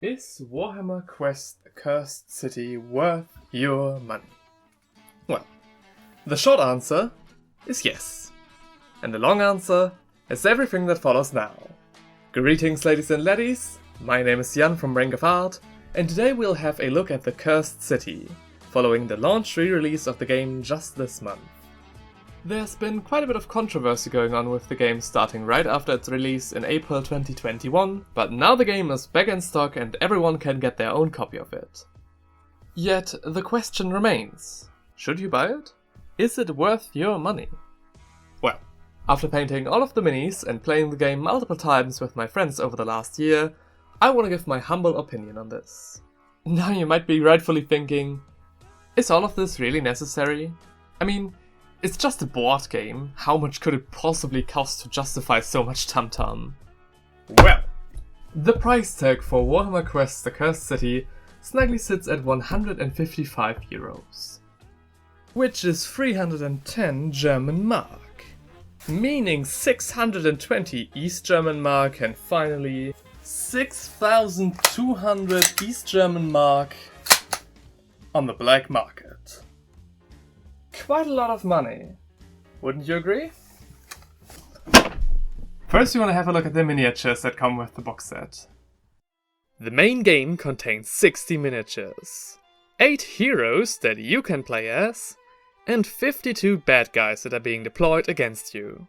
Is Warhammer Quest a Cursed City worth your money? Well, the short answer is yes. And the long answer is everything that follows now. Greetings ladies and laddies, my name is Jan from Rank of Art, and today we'll have a look at the Cursed City, following the launch re-release of the game just this month. There's been quite a bit of controversy going on with the game starting right after its release in April 2021, but now the game is back in stock and everyone can get their own copy of it. Yet the question remains, should you buy it? Is it worth your money? Well, after painting all of the minis and playing the game multiple times with my friends over the last year, I want to give my humble opinion on this. Now you might be rightfully thinking, is all of this really necessary? I mean, it's just a board game, how much could it possibly cost to justify so much tum-tum? Well, the price tag for Warhammer Quest: The Cursed City snugly sits at 155 euros. Which is 310 German mark. Meaning 620 East German mark and finally 6,200 East German mark on the black market. Quite a lot of money, wouldn't you agree? First you want to have a look at the miniatures that come with the box set. The main game contains 60 miniatures, 8 heroes that you can play as, and 52 bad guys that are being deployed against you.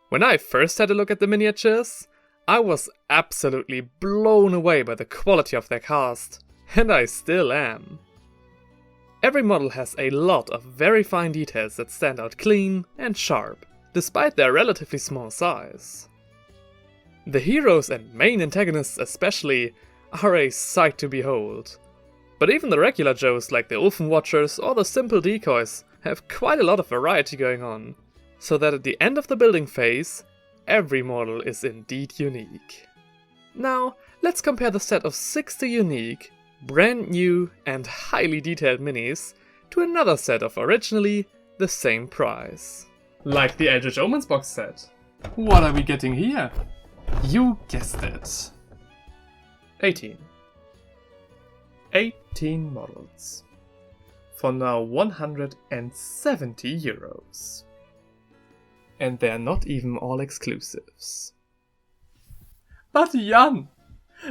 When I first had a look at the miniatures, I was absolutely blown away by the quality of their cast, and I still am. Every model has a lot of very fine details that stand out clean and sharp, despite their relatively small size. The heroes and main antagonists especially are a sight to behold, but even the regular Joes like the Ulfenwatchers or the simple decoys have quite a lot of variety going on, so that at the end of the building phase, every model is indeed unique. Now, let's compare the set of 60 unique, brand new and highly detailed minis to another set of originally the same price. Like the Eldritch Omens box set. What are we getting here? You guessed it. 18 models. For now 170 euros. And they're not even all exclusives. But Jan!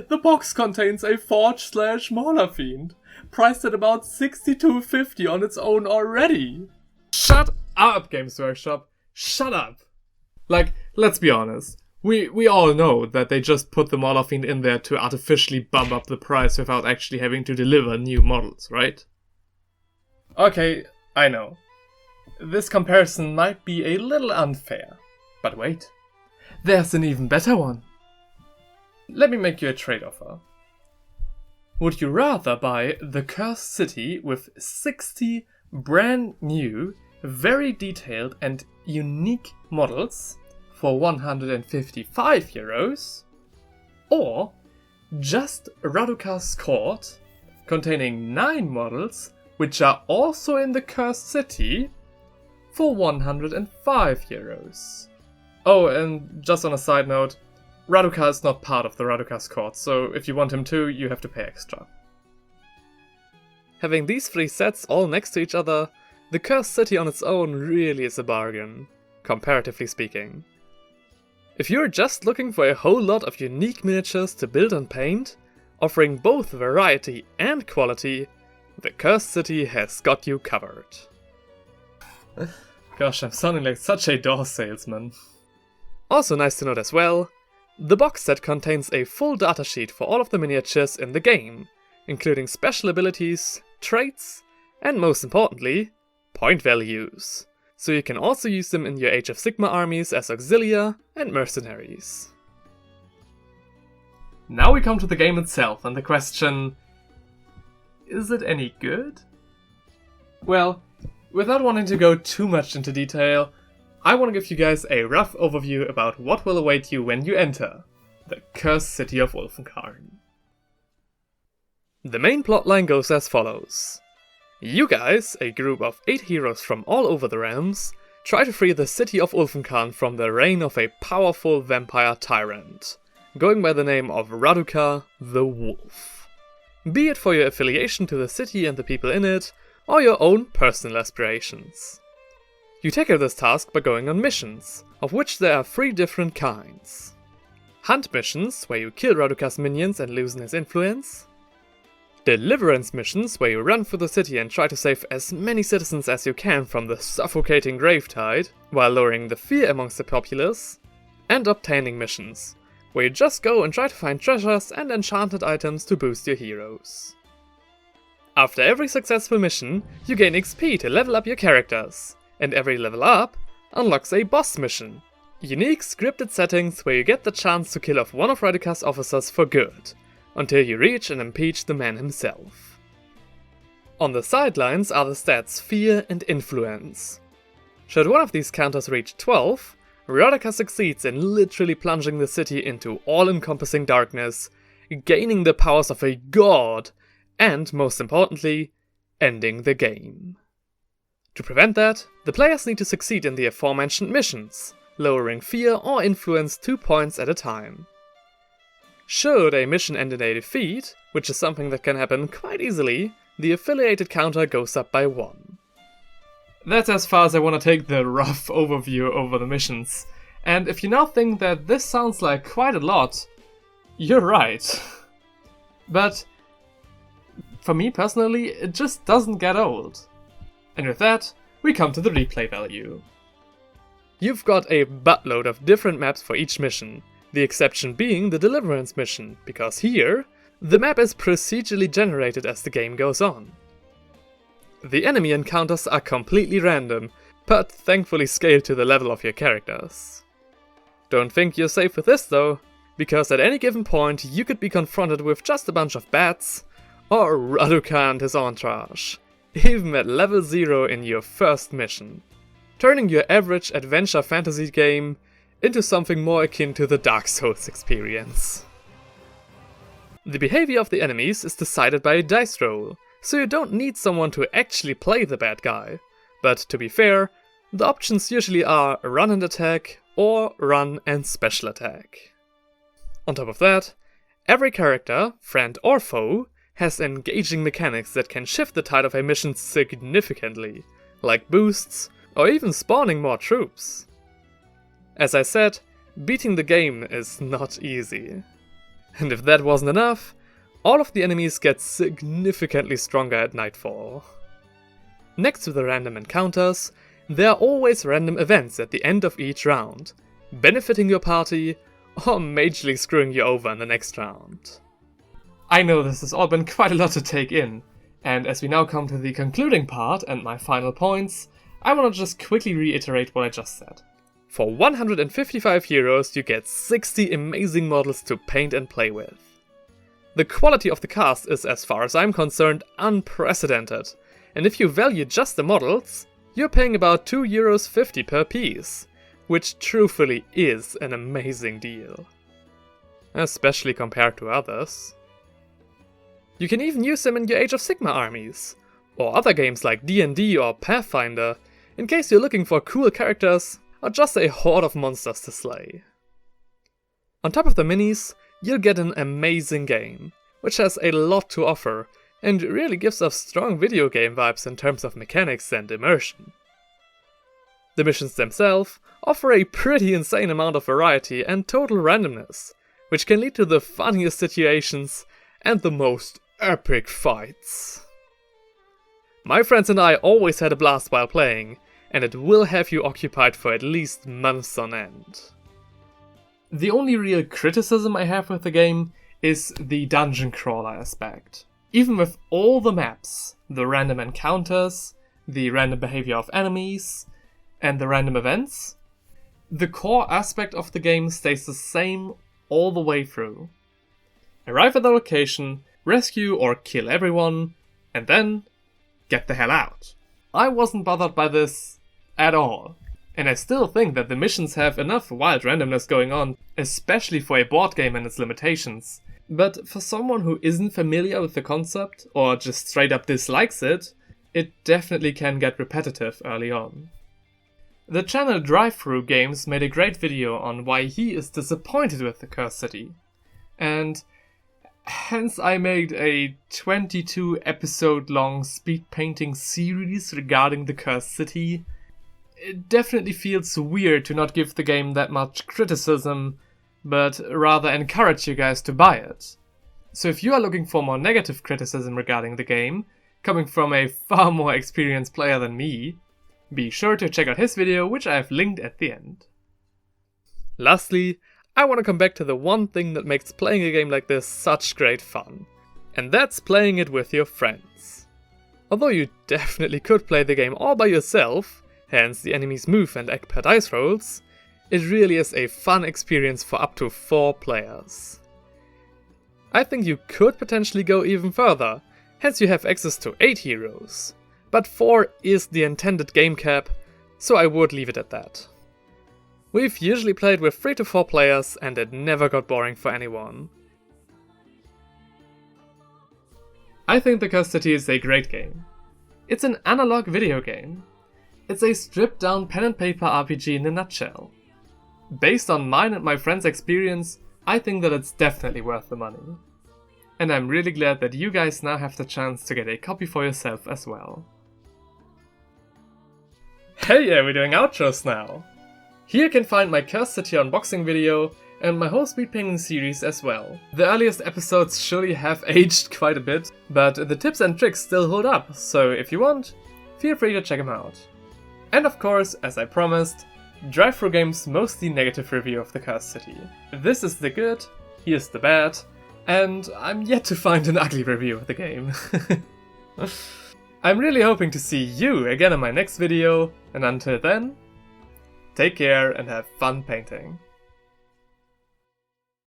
The box contains a Forge/Mauler Fiend, priced at about 62.50 on its own already. Shut up, Games Workshop. Shut up. Like, let's be honest. We all know that they just put the Mauler Fiend in there to artificially bump up the price without actually having to deliver new models, right? Okay, I know. This comparison might be a little unfair. But wait. There's an even better one. Let me make you a trade offer. Would you rather buy the Cursed City with 60 brand new, very detailed and unique models for 155 euros, or just Raduca's Court containing 9 models which are also in the Cursed City for 105 euros? Oh, and just on a side note, Raduca is not part of the Raduca's Court, so if you want him to, you have to pay extra. Having these 3 sets all next to each other, the Cursed City on its own really is a bargain, comparatively speaking. If you're just looking for a whole lot of unique miniatures to build and paint, offering both variety and quality, the Cursed City has got you covered. Gosh, I'm sounding like such a door salesman. Also nice to note as well, the box set contains a full datasheet for all of the miniatures in the game, including special abilities, traits, and most importantly, point values, so you can also use them in your Age of Sigmar armies as auxilia and mercenaries. Now we come to the game itself and the question, is it any good? Well, without wanting to go too much into detail, I want to give you guys a rough overview about what will await you when you enter the Cursed City of Ulfenkarn. The main plotline goes as follows. You guys, a group of 8 heroes from all over the realms, try to free the city of Ulfenkarn from the reign of a powerful vampire tyrant, going by the name of Raduca the Wolf. Be it for your affiliation to the city and the people in it, or your own personal aspirations. You tackle this task by going on missions, of which there are 3 different kinds. Hunt missions, where you kill Raduca's minions and loosen his influence. Deliverance missions, where you run through the city and try to save as many citizens as you can from the suffocating Gravetide, while lowering the fear amongst the populace. And obtaining missions, where you just go and try to find treasures and enchanted items to boost your heroes. After every successful mission, you gain XP to level up your characters, and every level up unlocks a boss mission. Unique scripted settings where you get the chance to kill off one of Raduca's officers for good, until you reach and impeach the man himself. On the sidelines are the stats Fear and Influence. Should one of these counters reach 12, Raduca succeeds in literally plunging the city into all-encompassing darkness, gaining the powers of a god, and, most importantly, ending the game. To prevent that, the players need to succeed in the aforementioned missions, lowering fear or influence 2 points at a time. Should a mission end in a defeat, which is something that can happen quite easily, the affiliated counter goes up by 1. That's as far as I want to take the rough overview over the missions. And if you now think that this sounds like quite a lot, you're right. But for me personally, it just doesn't get old. And with that, we come to the replay value. You've got a buttload of different maps for each mission, the exception being the Deliverance mission, because here, the map is procedurally generated as the game goes on. The enemy encounters are completely random, but thankfully scaled to the level of your characters. Don't think you're safe with this though, because at any given point you could be confronted with just a bunch of bats, or Raduca and his entourage, even at level 0 in your first mission, turning your average adventure fantasy game into something more akin to the Dark Souls experience. The behavior of the enemies is decided by a dice roll, so you don't need someone to actually play the bad guy, but to be fair, the options usually are run and attack or run and special attack. On top of that, every character, friend or foe, has engaging mechanics that can shift the tide of a mission significantly, like boosts, or even spawning more troops. As I said, beating the game is not easy. And if that wasn't enough, all of the enemies get significantly stronger at nightfall. Next to the random encounters, there are always random events at the end of each round, benefiting your party or majorly screwing you over in the next round. I know this has all been quite a lot to take in, and as we now come to the concluding part and my final points, I want to just quickly reiterate what I just said. For 155 euros you get 60 amazing models to paint and play with. The quality of the cast is, as far as I'm concerned, unprecedented, and if you value just the models, you're paying about €2.50 per piece, which truthfully is an amazing deal. Especially compared to others. You can even use them in your Age of Sigmar armies, or other games like D&D or Pathfinder, in case you're looking for cool characters or just a horde of monsters to slay. On top of the minis, you'll get an amazing game, which has a lot to offer and really gives off strong video game vibes in terms of mechanics and immersion. The missions themselves offer a pretty insane amount of variety and total randomness, which can lead to the funniest situations and the most epic fights. My friends and I always had a blast while playing, and it will have you occupied for at least months on end. The only real criticism I have with the game is the dungeon crawler aspect. Even with all the maps, the random encounters, the random behavior of enemies, and the random events, the core aspect of the game stays the same all the way through. Arrive at the location, rescue or kill everyone, and then get the hell out. I wasn't bothered by this at all. And I still think that the missions have enough wild randomness going on, especially for a board game and its limitations. But for someone who isn't familiar with the concept, or just straight up dislikes it, it definitely can get repetitive early on. The channel Drive-Thru Games made a great video on why he is disappointed with the Cursed City, and hence I made a 22 episode long speed painting series regarding the Cursed City. It definitely feels weird to not give the game that much criticism, but rather encourage you guys to buy it. So if you are looking for more negative criticism regarding the game, coming from a far more experienced player than me, be sure to check out his video, which I have linked at the end. Lastly, I want to come back to the one thing that makes playing a game like this such great fun, and that's playing it with your friends. Although you definitely could play the game all by yourself, hence the enemies move and act per dice rolls, it really is a fun experience for up to 4 players. I think you could potentially go even further, hence you have access to 8 heroes, but 4 is the intended game cap, so I would leave it at that. We've usually played with 3 to 4 players and it never got boring for anyone. I think the Cursed City is a great game. It's an analog video game. It's a stripped down pen and paper RPG in a nutshell. Based on mine and my friends' experience, I think that it's definitely worth the money. And I'm really glad that you guys now have the chance to get a copy for yourself as well. Hey yeah, we're doing outros now! Here you can find my Cursed City unboxing video and my whole speed painting series as well. The earliest episodes surely have aged quite a bit, but the tips and tricks still hold up, so if you want, feel free to check them out. And of course, as I promised, Drive-Thru Games' mostly negative review of the Cursed City. This is the good, here's the bad, and I'm yet to find an ugly review of the game. I'm really hoping to see you again in my next video, and until then, take care and have fun painting.